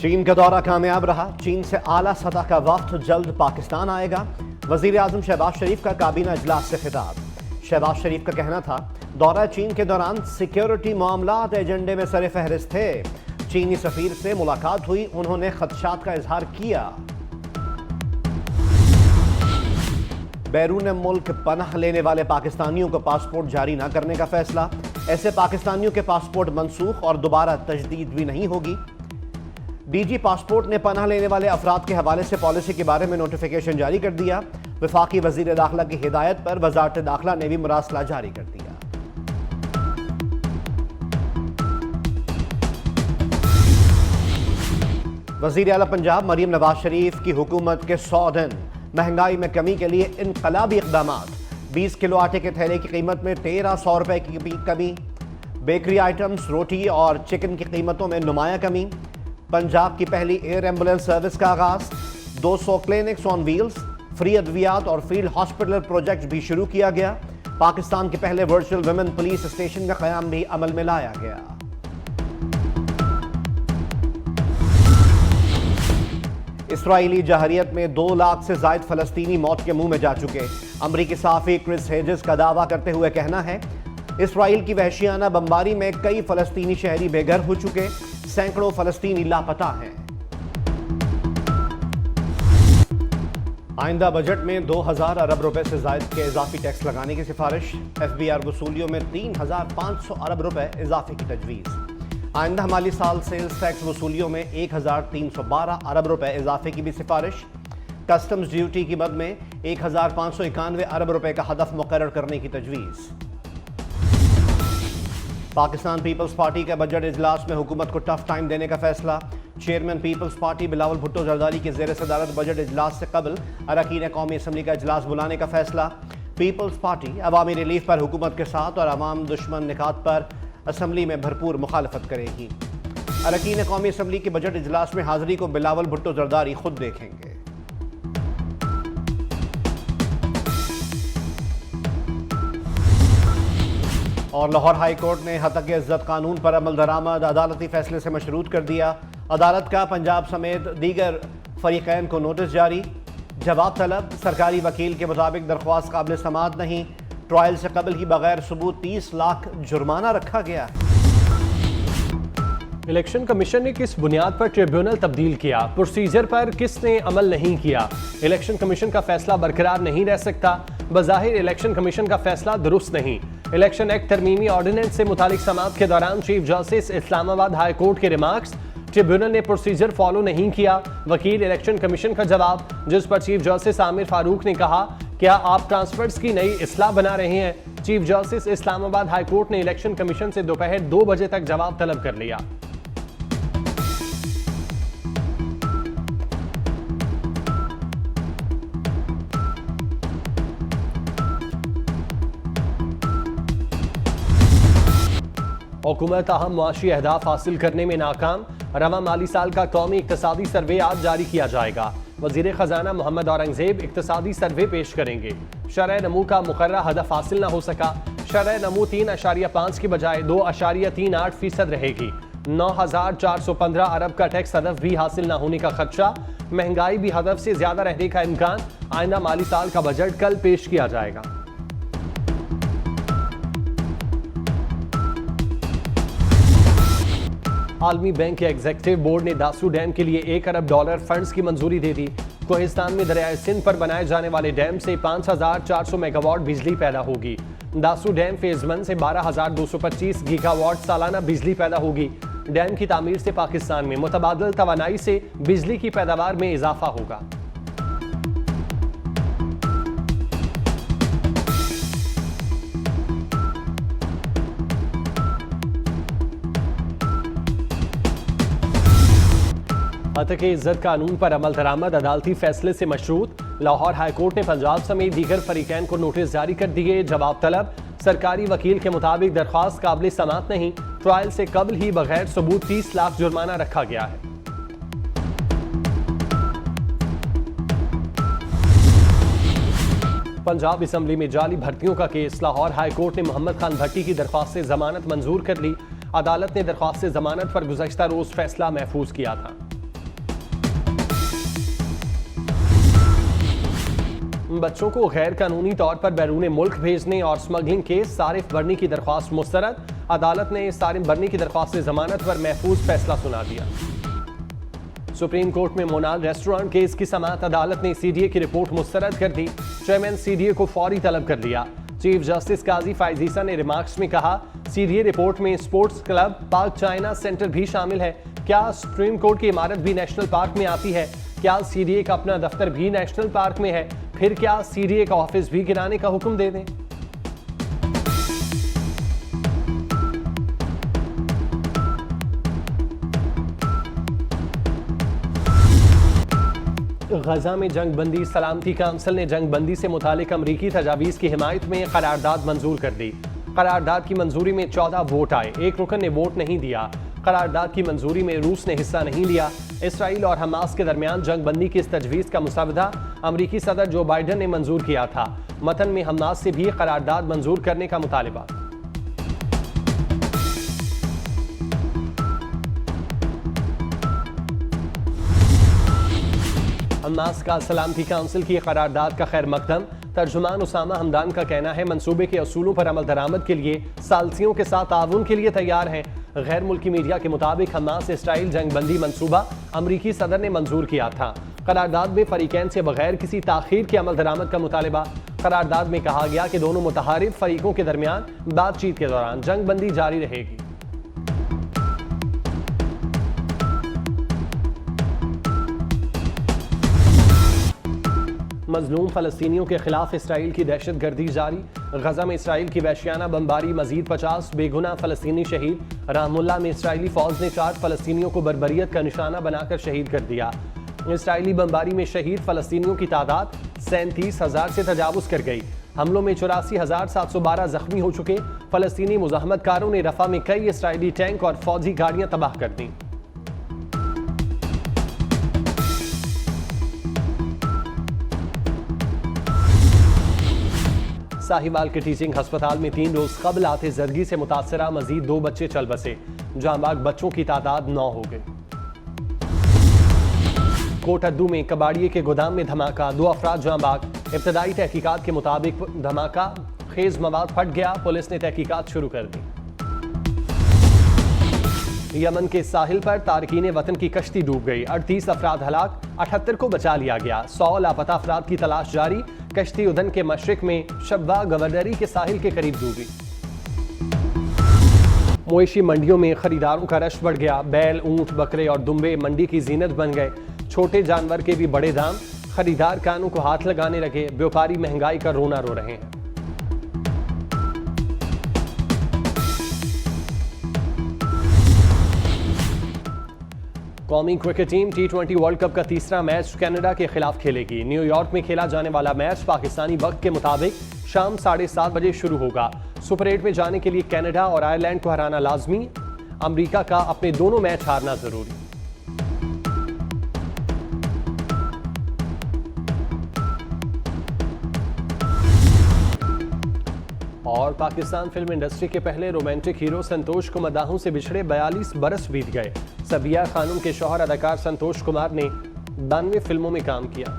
चीन का दौरा कामयाब रहा। चीन से आला सतह का वफ्द जल्द पाकिस्तान आएगा। वजीर आजम शहबाज शरीफ का काबीना इजलास से खिताब। शहबाज शरीफ का कहना था, दौरा चीन के दौरान सिक्योरिटी मामलात एजेंडे में सरे फहरिस्त थे। चीनी सफीर से मुलाकात हुई, उन्होंने खदशात का इजहार किया। बैरून मुल्क पनाह लेने वाले पाकिस्तानियों को पासपोर्ट जारी न करने का फैसला। ऐसे पाकिस्तानियों के पासपोर्ट मनसूख और दोबारा तजदीद भी नहीं होगी। डीजी पासपोर्ट ने पनाह लेने वाले अफराद के हवाले से पॉलिसी के बारे में नोटिफिकेशन जारी कर दिया। वफाकी वजीर दाखिला की हिदायत पर वजारत दाखिला ने भी मुरासला जारी कर दिया। वजीर आला पंजाब मरीम नवाज शरीफ की हुकूमत के 100 दिन। महंगाई में कमी के लिए इनकलाबी इकदाम। 20 किलो आटे के थैले की कीमत में 1300 रुपए की कमी। बेकरी आइटम्स, रोटी और चिकन की कीमतों में नुमाया कमी। पंजाब की पहली एयर एम्बुलेंस सर्विस का आगाज। 200 क्लिनिक्स ऑन व्हील्स, फ्री अद्वियात और फील्ड हॉस्पिटल प्रोजेक्ट भी शुरू किया गया। पाकिस्तान के पहले वर्चुअल वुमेन पुलिस स्टेशन का क़याम भी अमल में लाया गया। इसराइली जहरियत में 2 लाख से जायद फलस्तीनी मौत के मुंह में जा चुके। अमरीकी सहाफ़ी क्रिस हेजेस का दावा करते हुए कहना है, इसराइल की वहशियाना बमबारी में कई फलस्तीनी शहरी बेघर हो चुके, सैकड़ों फलस्तीनी लापता हैं। आइंदा बजट में 2000 अरब रुपए से जायद के इजाफी टैक्स लगाने की सिफारिश। FBI वसूलियों में 3500 अरब रुपए इजाफे की तजवीज़। आइंदा माली साल सेल्स टैक्स वसूलियों में 1312 अरब रुपए इजाफे की भी सिफारिश। कस्टम्स ड्यूटी की मद में 1591 अरब रुपए का हदफ मुकर्रर करने की तजवीज़। पाकिस्तान पीपल्स पार्टी का बजट इजलास में हुकूमत को टफ टाइम देने का फैसला। चेयरमैन पीपल्स पार्टी बिलावल भुट्टो जरदारी के ज़ेर सदारत बजट इजलास से कबल अरकान कौमी असम्बली का इजलास बुलाने का फैसला। पीपल्स पार्टी अवामी रिलीफ पर हुकूमत के साथ और अवाम दुश्मन निकात पर असम्बली में भरपूर मुखालफत करेगी। अरकान कौमी असम्बली के बजट इजलास में हाजिरी को बिलावल भुट्टो जरदारी खुद देखेंगे। और लाहौर हाई कोर्ट ने हतक इज्जत कानून पर अमल दरामद अदालती फैसले से मशरूत कर दिया। अदालत का पंजाब समेत दीगर फरीकैन को नोटिस जारी। जवाब तलब। सरकारी वकील के मुताबिक दरख्वास्त काबिल समाअत नहीं। ट्रायल से कबल ही बगैर सबूत 30 लाख जुर्माना रखा गया। इलेक्शन कमीशन ने किस बुनियाद पर ट्रिब्यूनल तब्दील किया? प्रोसीजर पर किसने अमल नहीं किया? इलेक्शन कमीशन का फैसला बरकरार नहीं रह सकता। बज़ाहिर इलेक्शन कमीशन का फैसला दुरुस्त नहीं। इलेक्शन एक्ट तरमीमी ऑर्डिनेंस से मुतालिक समाअत के दौरान chief justice Islamabad high court के रिमार्क्स। ट्रिब्यूनल ने प्रोसीजर फॉलो नहीं किया। वकील इलेक्शन कमीशन का जवाब, जिस पर चीफ जस्टिस आमिर फारूक ने कहा, क्या आप ट्रांसफर्स की नई इस्लाह बना रहे हैं? Chief justice Islamabad high court ने इलेक्शन कमीशन से दोपहर 2 बजे तक जवाब तलब कर लिया। हुकूमत अहम मुआशी अहदाफ हासिल करने में नाकाम। रवा माली साल का कौमी इक्तसादी सर्वे आज जारी किया जाएगा। वजीर खजाना मोहम्मद औरंगजेब इक्तसादी सर्वे पेश करेंगे। शरह नमू का मुकर्ररा हदफ हासिल न हो सका। शरह नमू 3.5 की बजाय 2.38% रहेगी। 9415 अरब का टैक्स हदफ भी हासिल न होने का खदशा। महंगाई भी हदफ से ज्यादा रहने का इम्कान। आइंदा माली साल का बजट कल पेश किया जाएगा। आलमी बैंक के एग्जीक्यूटिव बोर्ड ने दासू डैम के लिए $1 अरब फंड्स की मंजूरी दे दी। कोहिस्तान में दरियाए सिंध पर बनाए जाने वाले डैम से 5400 मेगावाट बिजली पैदा होगी। दासू डैम फेज 1 से 12225 गीगावाट सालाना बिजली पैदा होगी। डैम की तामीर से पाकिस्तान में मुतबादिल तवानाई से बिजली की पैदावार में इजाफा होगा। हतक इज्जत कानून पर अमल दरामद अदालती फैसले से मशरूत। लाहौर हाई कोर्ट ने पंजाब समेत दीगर फरीकैन को नोटिस जारी कर दिए। जवाब तलब। सरकारी वकील के मुताबिक दरख्वास्त काबिल समाअत नहीं। ट्रायल से कबल ही बगैर सबूत 30 लाख जुर्माना रखा गया है। पंजाब असम्बली में जाली भर्तियों का केस। लाहौर हाई कोर्ट ने मोहम्मद खान भट्टी की दरख्वास्त से जमानत मंजूर कर ली। अदालत ने दरख्वास्त से जमानत पर गुज़श्ता रोज फैसला महफूज किया था। बच्चों को गैर कानूनी तौर पर बैरून मुल्क भेजने और स्मगलिंग केस सारिफ बरनी की दरख्वास्त मुस्तरद। अदालत ने सारिफ बरनी की दरख्वास्त जमानत पर महफूज फैसला सुना दिया। सुप्रीम कोर्ट में मोनाल रेस्टोरेंट केस की समाअत अदालत ने सीडीए की रिपोर्ट मुस्तरद कर दी। चेयरमैन सीडीए को फौरी तलब कर लिया। चीफ जस्टिस काजी फाइज ईसा ने रिमार्क्स में कहा, सीडीए रिपोर्ट में sports club park China centre भी शामिल है। क्या सुप्रीम कोर्ट की इमारत भी नेशनल पार्क में आती है? क्या सीडीए का अपना दफ्तर भी नेशनल पार्क में है? फिर क्या सीडीए का ऑफिस भी गिराने का हुक्म दे दें? गजा में जंगबंदी सलामती काउंसिल ने जंगबंदी से मुतालिक अमरीकी तजावीज़ की हिमायत में करारदाद मंजूर कर दी। करारदाद की मंजूरी में 14 वोट आए, एक रुकन ने वोट नहीं दिया। करारदाद की मंजूरी में रूस ने हिस्सा नहीं लिया। इसराइल और हमास के दरमियान जंगबंदी की इस तजवीज़ का मुसवदा अमरीकी सदर जो बाइडन ने मंजूर किया था। मतन में हमास से भी करारदाद मंजूर करने का मुतालिबा। हमास का सलामती काउंसिल की करारदाद का खैर मकदम। तर्जुमान उसामा हमदान का कहना है, मंसूबे के असूलों पर अमल दरामद के लिए सालसियों के साथ ताउन के लिए तैयार हैं। गैर मुल्की मीडिया के मुताबिक हमास इसराइल जंगबंदी मंसूबा अमरीकी सदर ने मंजूर किया था। करारदाद में फरीकैन से बगैर किसी ताखीर के अमल दरामद का मुतालिबा। करारदाद में कहा गया कि दोनों मुतहारिफ फरीकों के दरमियान बातचीत के दौरान जंगबंदी जारी रहेगी। मजलूम फलस्तीनियों के खिलाफ इसराइल की दहशतगर्दी जारी। गजा में इसराइल की वहशियाना बमबारी, मजीद 50 बेगुनाह फलस्तीनी शहीद। रामुल्ला में इसराइली फौज ने 4 फलस्तीनियों को बर्बरियत का निशाना बनाकर शहीद कर दिया। इसराइली बमबारी में शहीद फलस्तीनियों की तादाद 37,000 से तजावुज कर गई। हमलों में 84,712 जख्मी हो चुके। फलस्तीनी मुजाहमतकारों ने रफा में कई इसराइली टैंक और फौजी गाड़ियां तबाह कर दी। साहिवाल के टीचिंग अस्पताल में 3 रोज कबल आते जरगी से मुतासरा मजीद 2 बच्चे चल बसे। जांबाग बच्चों की तादाद 9 हो गई। कोटद्दू में कबाड़िए के गोदाम में धमाका, 2 अफराद जांबाग। इब्तदाई तहकीकात के मुताबिक धमाका खेज मवाद फट गया। पुलिस ने तहकीकात शुरू कर दी। यमन के साहिल पर तारकीन वतन की कश्ती डूब गई। 38 अफराद हलाक, 78 को बचा लिया गया। 100 लापता अफराद की तलाश जारी। कश्ती उदन के मशरिक में शब्बा गवर्नरी के साहिल के करीब डूबी। मवेशी मंडियों में खरीदारों का रश बढ़ गया। बैल, ऊंट, बकरे और दुम्बे मंडी की जीनत बन गए। छोटे जानवर के भी बड़े दाम। खरीदार कानों को हाथ लगाने लगे। व्यापारी महंगाई का रोना रो रहे हैं। कौमी cricket team T20 world cup का तीसरा मैच कनाडा के खिलाफ खेलेगी। न्यूयॉर्क में खेला जाने वाला मैच पाकिस्तानी वक्त के मुताबिक शाम 7:30 बजे शुरू होगा। सुपर 8 में जाने के लिए कनाडा और आयरलैंड को हराना लाजमी। अमेरिका का अपने दोनों मैच हारना जरूरी। और पाकिस्तान फिल्म इंडस्ट्री के पहले रोमांटिक हीरो संतोष को मदाहों से बिछड़े 42 बरस बीत गए। सबिया खानम के शौहर अदाकार संतोष कुमार ने 92 फिल्मों में काम किया।